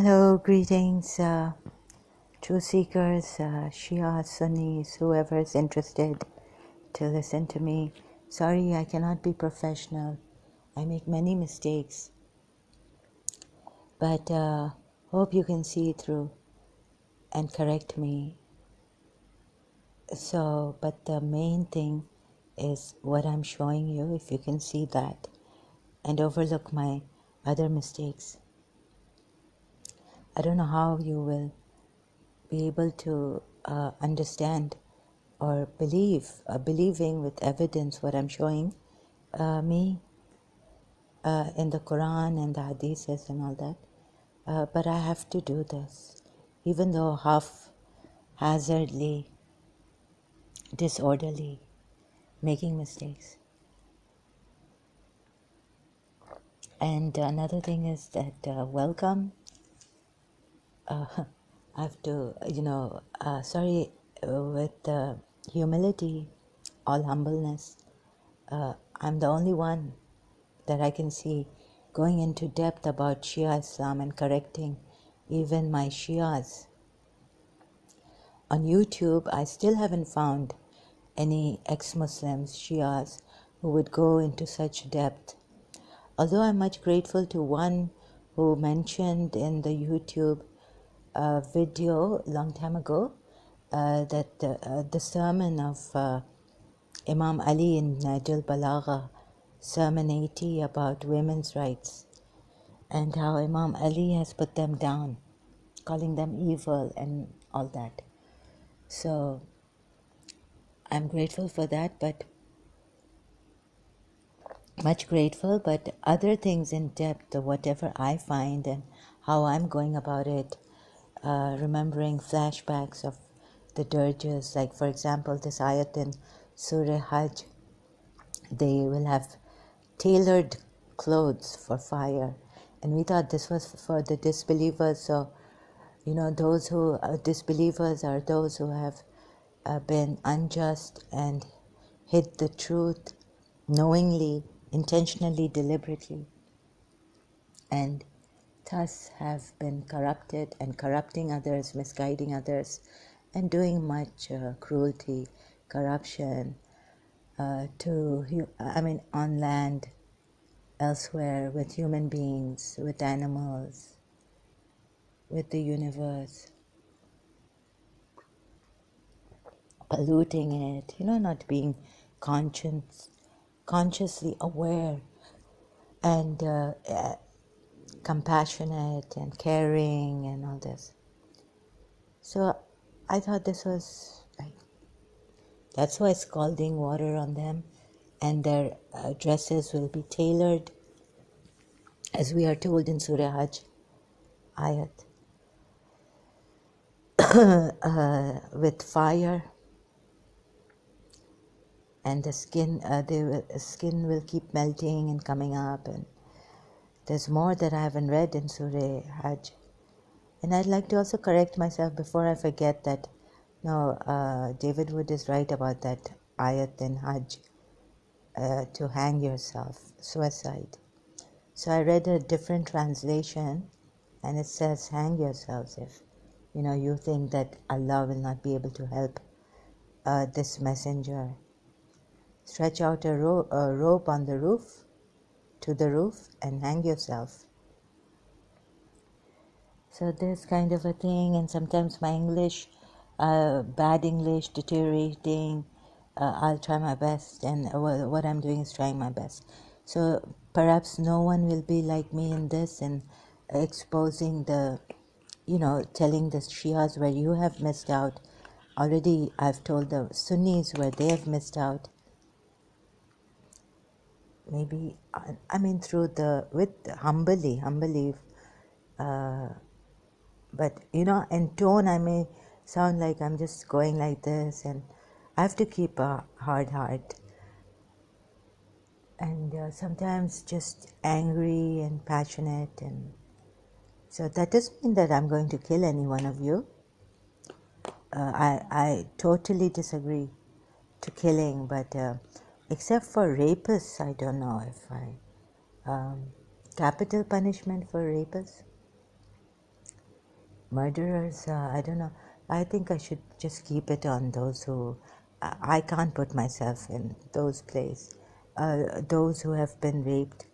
Hello, greetings, truth seekers, Shia, Sunnis, whoever is interested to listen to me. Sorry, I cannot be professional. I make many mistakes, but hope you can see through and correct me. But the main thing is what I'm showing you, if you can see that, and overlook my other mistakes. I don't know how you will be able to understand or believing with evidence what I'm showing me in the Quran and the Hadiths and all that. But I have to do this, even though haphazardly, disorderly, making mistakes. And another thing is that welcome. I have to, with humility, all humbleness. I'm the only one that I can see going into depth about Shia Islam and correcting even my Shias. On YouTube, I still haven't found any ex-Muslims, Shias, who would go into such depth. Although I'm much grateful to one who mentioned in the YouTube video a long time ago that the sermon of Imam Ali in Najul Balagha, Sermon 80 about women's rights, and how Imam Ali has put them down, calling them evil and all that. So I'm grateful for that, but much grateful, but other things in depth, whatever I find and how I'm going about it, remembering flashbacks of the dirges, like for example this ayat in Surah Hajj, they will have tailored clothes for fire, and we thought this was for the disbelievers. So those who are disbelievers are those who have been unjust and hid the truth knowingly, intentionally, deliberately, and thus have been corrupted and corrupting others, misguiding others, and doing much cruelty, corruption on land, elsewhere, with human beings, with animals, with the universe, polluting it, not being consciously aware and compassionate and caring and all this. So I thought this was that's why scalding water on them, and their dresses will be tailored, as we are told in Surah Hajj ayat, with fire, and the skin will keep melting and coming up, and there's more that I haven't read in Surah Hajj. And I'd like to also correct myself before I forget that, no, David Wood is right about that ayat in Hajj, to hang yourself, suicide. So I read a different translation, and it says hang yourselves if, you think that Allah will not be able to help this messenger. Stretch out a rope on the roof, to the roof, and hang yourself. So this kind of a thing, and sometimes my English, bad English, deteriorating, I'll try my best, and what I'm doing is trying my best. So perhaps no one will be like me in this, and exposing the, telling the Shias where you have missed out. Already I've told the Sunnis where they have missed out. Maybe, humbly, but in tone I may sound like I'm just going like this, and I have to keep a hard heart, and sometimes just angry and passionate, and so that doesn't mean that I'm going to kill any one of you. I totally disagree to killing, but except for rapists, I don't know if capital punishment for rapists. Murderers, I don't know. I think I should just keep it on those who. I can't put myself in those place. Those who have been raped.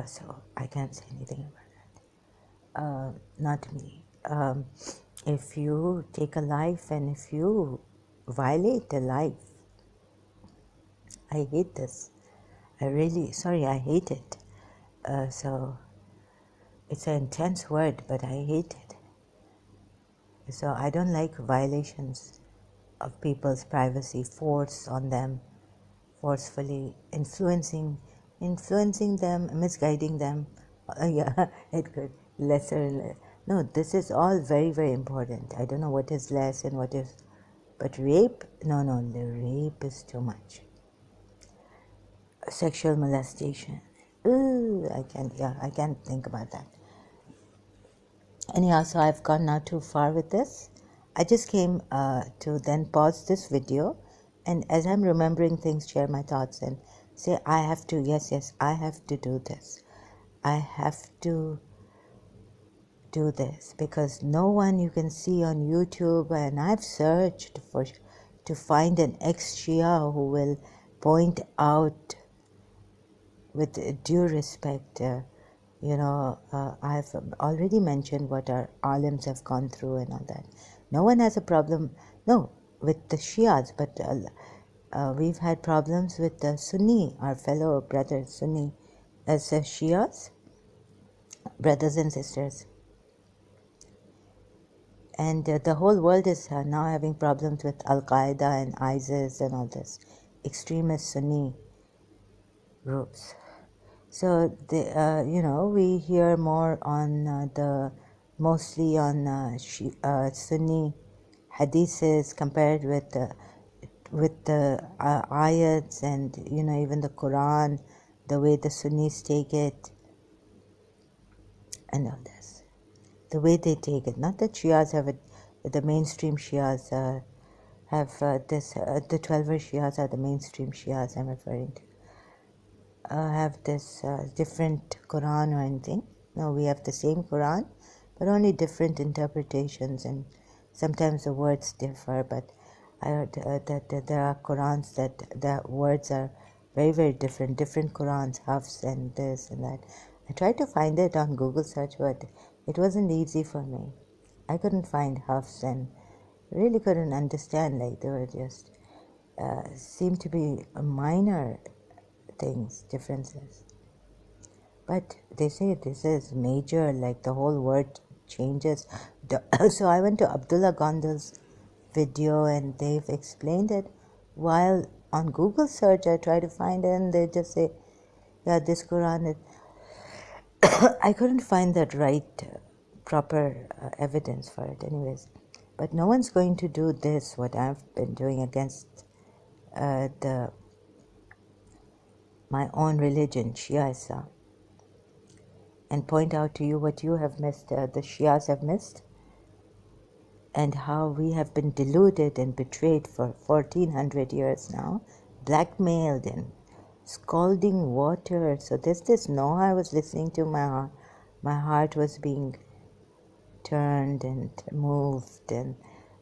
So I can't say anything about it. Not me. If you take a life and if you violate a life, I hate this. I hate it. So it's an intense word, but I hate it. So I don't like violations of people's privacy, force on them, forcefully influencing them, misguiding them. Yeah, it could lesser and less. No, this is all very, very important. I don't know what is less and what is, but rape, no, the rape is too much. Sexual molestation. Ooh, I can't think about that. Anyhow, so I've gone now too far with this. I just came to then pause this video, and as I'm remembering things, share my thoughts and say, I have to, yes, I have to do this. I have to do this because no one you can see on YouTube, and I've searched for to find an ex-Shia who will point out with due respect. I've already mentioned what our alims have gone through and all that. No one has a problem, no, with the Shias, but we've had problems with the Sunni, our fellow brothers, Sunni, as Shias, brothers and sisters. And the whole world is now having problems with Al-Qaeda and ISIS and all this, extremist Sunni groups. So, we hear more on mostly on Sunni hadiths compared with the ayats and, even the Quran, the way the Sunnis take it and all this. The way they take it. Not that Shias have it, the mainstream Shias have this, the 12er Shias are the mainstream Shias I'm referring to. Have this different Quran or anything. No, we have the same Quran, but only different interpretations, and sometimes the words differ. But I heard that there are Qurans that the words are very, very different. Different Qurans, Hafs and this and that. I tried to find it on Google search, but it wasn't easy for me. I couldn't find Hafs and really couldn't understand. Like they were just seemed to be minor things, differences. But they say this is major, like the whole word changes. So I went to Abdullah Gondal's video and they've explained it. While on Google search I try to find it and they just say, yeah, this Quran is... I couldn't find that right, proper evidence for it anyways. But no one's going to do this, what I've been doing against my own religion, Shia Islam, and point out to you what you have missed, the Shias have missed, and how we have been deluded and betrayed for 1400 years now, blackmailed and scalding water. So there's this Noah I was listening to, my heart was being turned and moved,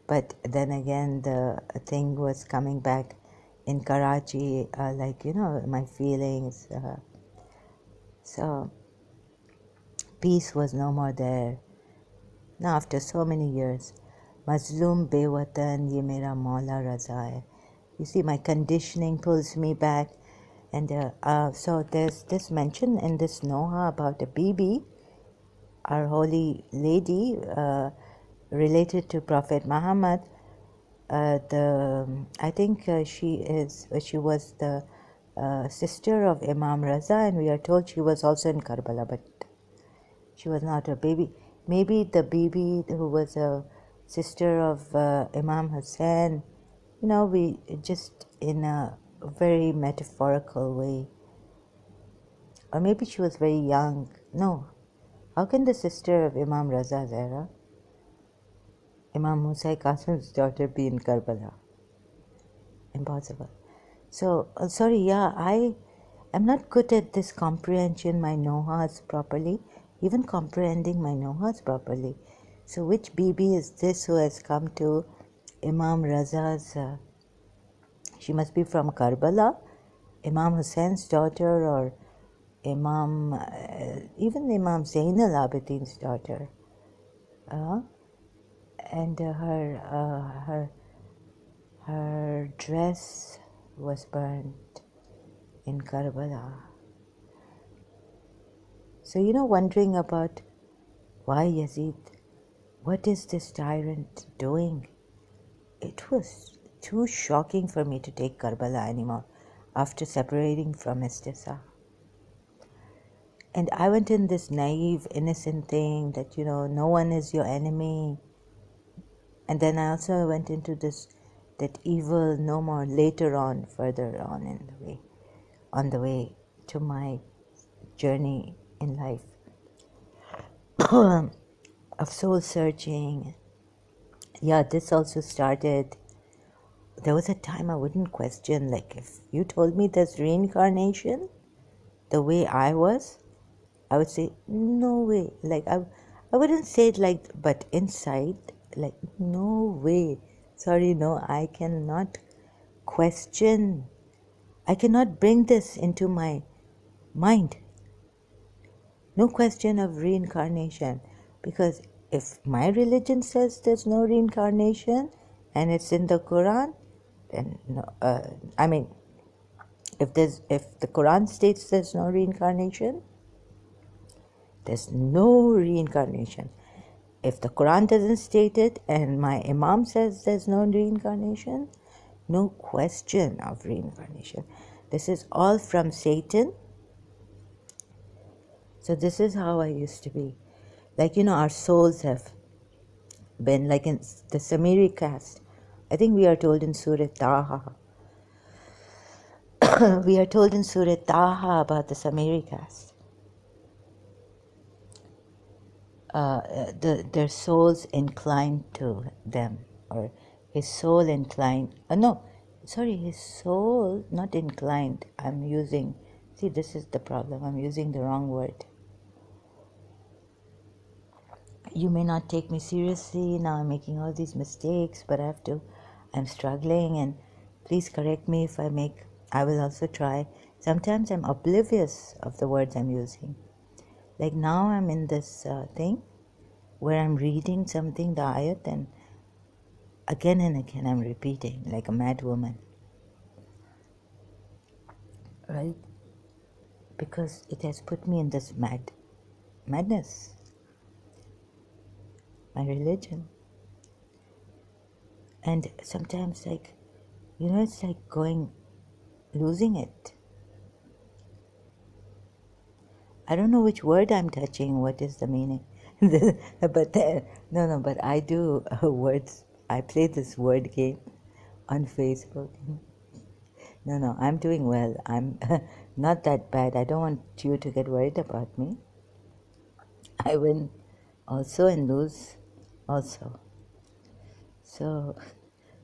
but then again the thing was coming back in Karachi, my feelings. So peace was no more there. Now after so many years, Mazloom Bewatan Ye Mera Maula Raza Hai. You see, my conditioning pulls me back. And so there's this mention in this Noha about a Bibi, our holy lady, related to Prophet Muhammad. I think she was the sister of Imam Raza, and we are told she was also in Karbala, but she was not a baby. Maybe the Bibi who was a sister of Imam Hussein, we just in a very metaphorical way. Or maybe she was very young. No. How can the sister of Imam Raza Zahra, Imam Musa Qasim's daughter, be in Karbala? Impossible. So, I'm not good at this comprehension, my nohas properly, even comprehending my nohas properly. So which Bibi is this who has come to Imam Raza's, she must be from Karbala, Imam Hussein's daughter, or Imam, even Imam Zainal Abidin's daughter. And her dress was burnt in Karbala. So, wondering about why Yazid, what is this tyrant doing? It was too shocking for me to take Karbala anymore after separating from Istisa. And I went in this naive, innocent thing that, no one is your enemy. And then I also went into that evil no more later on, further on on the way to my journey in life of soul searching. Yeah, this also started. There was a time I wouldn't question, like, if you told me there's reincarnation the way I was, I would say, no way. Like, I wouldn't say it like, but inside, like, no way. Sorry, no, I cannot question. I cannot bring this into my mind. No question of reincarnation. Because if my religion says there's no reincarnation and it's in the Quran, then no, if the Quran states there's no reincarnation, there's no reincarnation. If the Quran doesn't state it and my Imam says there's no reincarnation, no question of reincarnation. This is all from Satan. So this is how I used to be. Like, our souls have been, like in the Samiri caste. I think we are told in Surah Taha. We are told in Surah Taha about the Samiri caste. Their souls inclined to them, or his soul inclined. His soul not inclined. This is the problem. I'm using the wrong word. You may not take me seriously. Now I'm making all these mistakes, but I'm struggling, and please correct me if I will also try. Sometimes I'm oblivious of the words I'm using. Like now I'm in this thing where I'm reading something, the ayat, and again I'm repeating like a mad woman. Right? Because it has put me in this madness. My religion. And sometimes it's like losing it. I don't know which word I'm touching, what is the meaning. But I do words. I play this word game on Facebook. No, I'm doing well. I'm not that bad. I don't want you to get worried about me. I win also and lose also. So,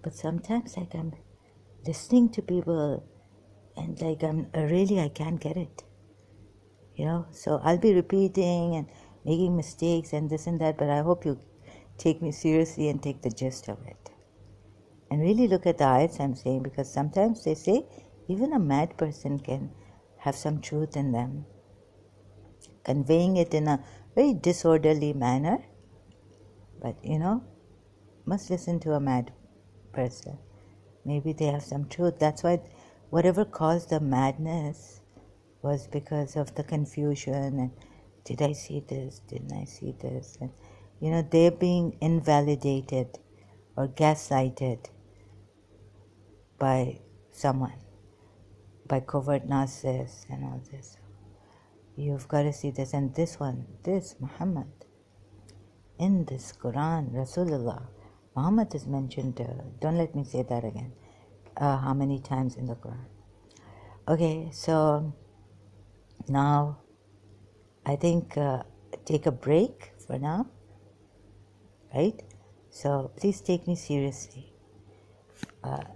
but sometimes I'm listening to people and I can't get it. So I'll be repeating and making mistakes and this and that, but I hope you take me seriously and take the gist of it. And really look at the ayats I'm saying, because sometimes they say even a mad person can have some truth in them, conveying it in a very disorderly manner, but must listen to a mad person. Maybe they have some truth. That's why whatever caused the madness was because of the confusion and did I see this, didn't I see this, and they're being invalidated or gaslighted by someone, by covert narcissists and all this. You've got to see this, and this Muhammad, in this Quran, Rasulullah, Muhammad is mentioned, don't let me say that again, how many times in the Quran. Okay, so now I think take a break for now, right? So please take me seriously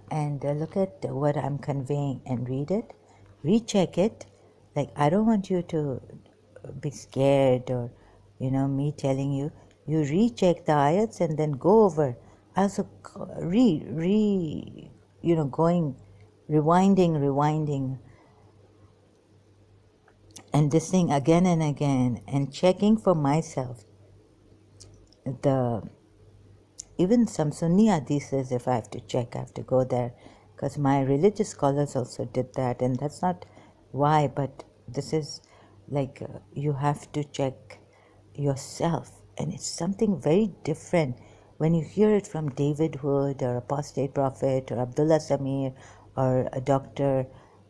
and look at what I'm conveying and read it, recheck it. Like I don't want you to be scared or me telling you. you recheck the ayats and then go over. I also going, rewinding, and listening again and again, and checking for myself the even some Sunni hadiths. If I have to check, I have to go there, because my religious scholars also did that, and that's not why, but this is like you have to check yourself, and it's something very different when you hear it from David Wood or Apostate Prophet or Abdullah Samir or a Dr.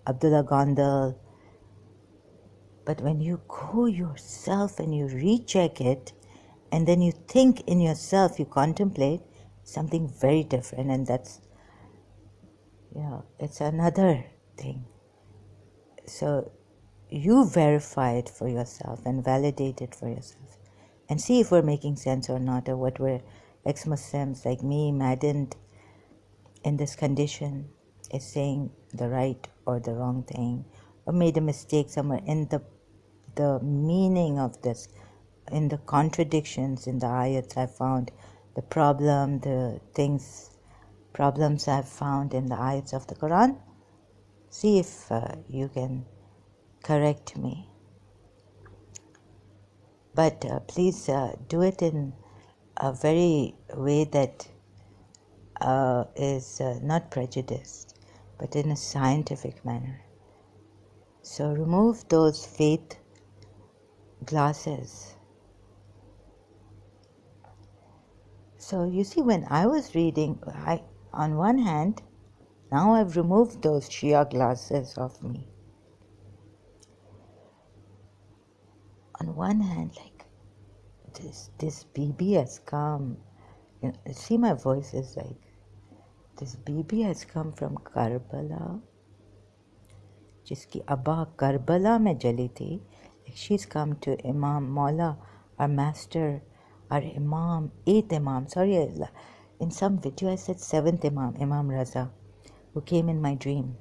Abdullah Gondal. But when you go yourself and you recheck it, and then you think in yourself, you contemplate something very different, and that's, it's another thing. So you verify it for yourself and validate it for yourself and see if we're making sense or not, or what we're ex-Muslims like me, maddened in this condition, is saying the right or the wrong thing, or made a mistake somewhere in the meaning of this, in the contradictions in the ayats I found, the problems I've found in the ayats of the Quran. See if you can correct me. But please do it in a very way that is not prejudiced, but in a scientific manner. So remove those faith glasses. So you see, when I was reading, on one hand, now I've removed those Shia glasses of me. On one hand, like this BB has come. See, my voice is like, this BB has come from Karbala, जिसकी अब्बा Karbala में जली थी. Like, she's come to Imam Maula, our master, our Imam, 8th Imam. Sorry, in some video I said 7th Imam, Imam Raza, who came in my dream.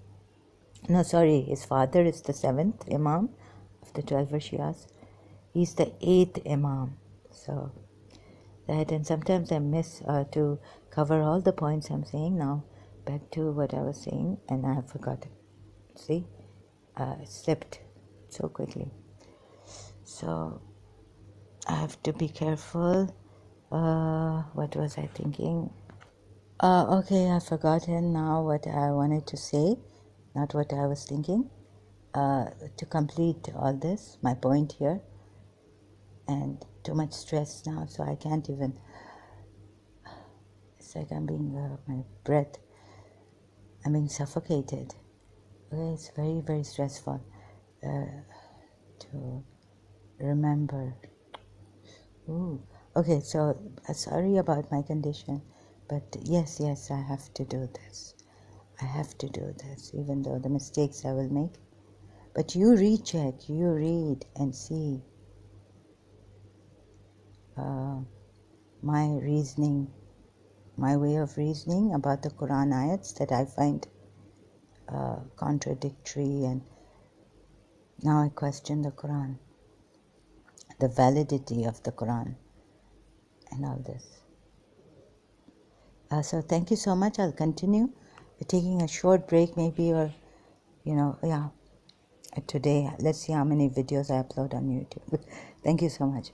No, sorry, his father is the 7th Imam of the 12 Shias. He's the 8th Imam. So that, and sometimes I miss to cover all the points I'm saying now. Back to what I was saying, and I have forgotten. See, it slipped so quickly. So I have to be careful. What was I thinking? Okay, I've forgotten now what I wanted to say, not what I was thinking. To complete all this, my point here, and too much stress now, so I can't even. It's like I'm being my breath. I'm being suffocated. Okay, it's very, very stressful to remember. Ooh. Okay, so sorry about my condition, but yes, I have to do this. I have to do this, even though the mistakes I will make. But you recheck, you read and see my reasoning, my way of reasoning about the Quran ayats that I find contradictory, and now I question the Quran, the validity of the Quran, and all this. So thank you so much. I'll continue. We're taking a short break maybe, or today. Let's see how many videos I upload on YouTube. Thank you so much.